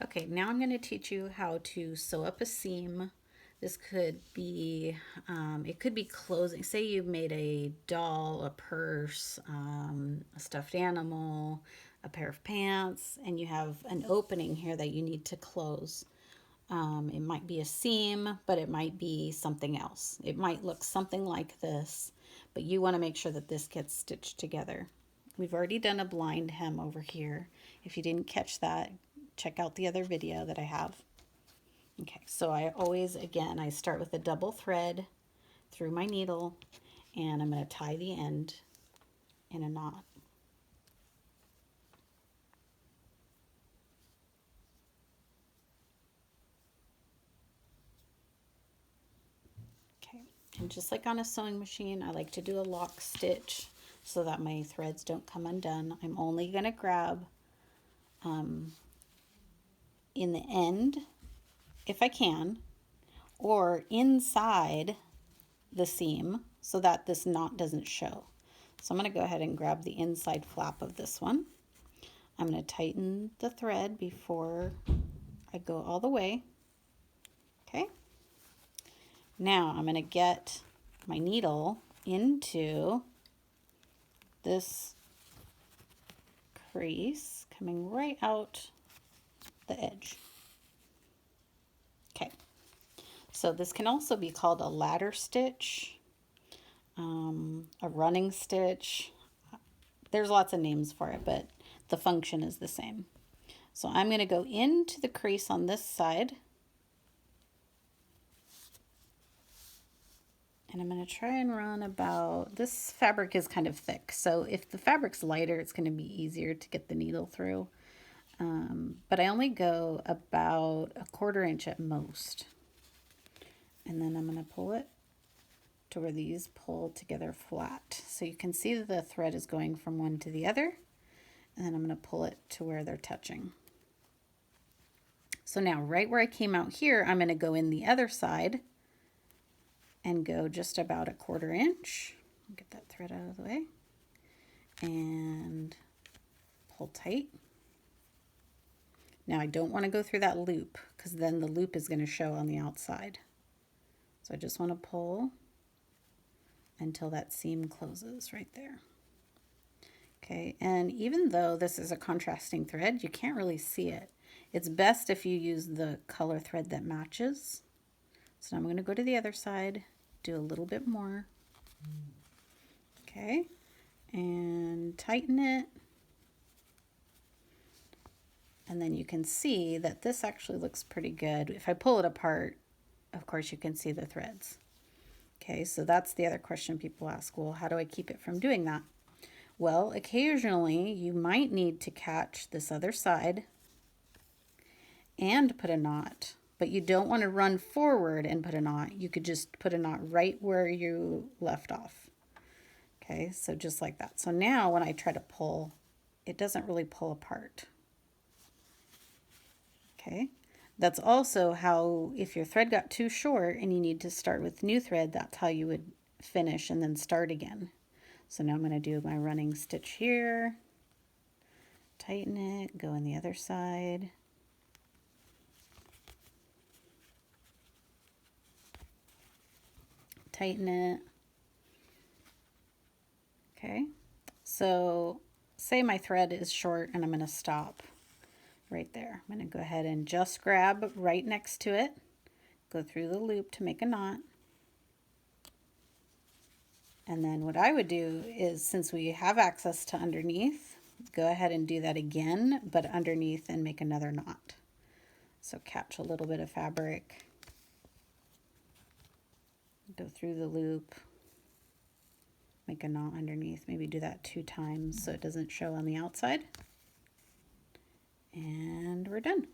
Okay, now I'm going to teach you how to sew up a seam. This could be, it could be clothing. Say you made a doll, a purse, a stuffed animal, a pair of pants, and you have an opening here that you need to close. It might be a seam, but it might be something else. It might look something like this, but you want to make sure that this gets stitched together. We've already done a blind hem over here. If you didn't catch that, check out the other video that I have. Okay, so again, I start with a double thread through my needle, and I'm going to tie the end in a knot. Okay, and just like on a sewing machine, I like to do a lock stitch so that my threads don't come undone. I'm only going to grab in the end, if I can, or inside the seam so that this knot doesn't show. So I'm going to go ahead and grab the inside flap of this one. I'm going to tighten the thread before I go all the way. Okay. Now I'm going to get my needle into this crease coming right out the edge. Okay. So this can also be called a ladder stitch, a running stitch. There's lots of names for it, but the function is the same. So I'm going to go into the crease on this side, and I'm going to try and run about, this fabric is kind of thick, so if the fabric's lighter, it's going to be easier to get the needle through. But I only go about a 1/4 inch at most. And then I'm going to pull it to where these pull together flat. So you can see the thread is going from one to the other. And then I'm going to pull it to where they're touching. So now right where I came out here, I'm going to go in the other side and go just about a 1/4 inch. Get that thread out of the way. And pull tight. Now I don't want to go through that loop because then the loop is going to show on the outside. So I just want to pull until that seam closes right there. Okay, and even though this is a contrasting thread, you can't really see it. It's best if you use the color thread that matches. So now I'm going to go to the other side, do a little bit more. Okay, and tighten it. And then you can see that this actually looks pretty good. If I pull it apart, of course you can see the threads. Okay, so that's the other question people ask. Well, how do I keep it from doing that? Well, occasionally you might need to catch this other side and put a knot, but you don't want to run forward and put a knot. You could just put a knot right where you left off. Okay, so just like that. So now when I try to pull, it doesn't really pull apart. Okay, that's also how, if your thread got too short and you need to start with new thread, that's how you would finish and then start again. So now I'm going to do my running stitch here, tighten it, go in the other side. Tighten it. Okay, so say my thread is short and I'm going to stop right there. I'm going to go ahead and just grab right next to it, go through the loop to make a knot. And then what I would do is, since we have access to underneath, go ahead and do that again, but underneath, and make another knot. So catch a little bit of fabric, go through the loop, make a knot underneath, maybe do that 2 times so it doesn't show on the outside. And we're done.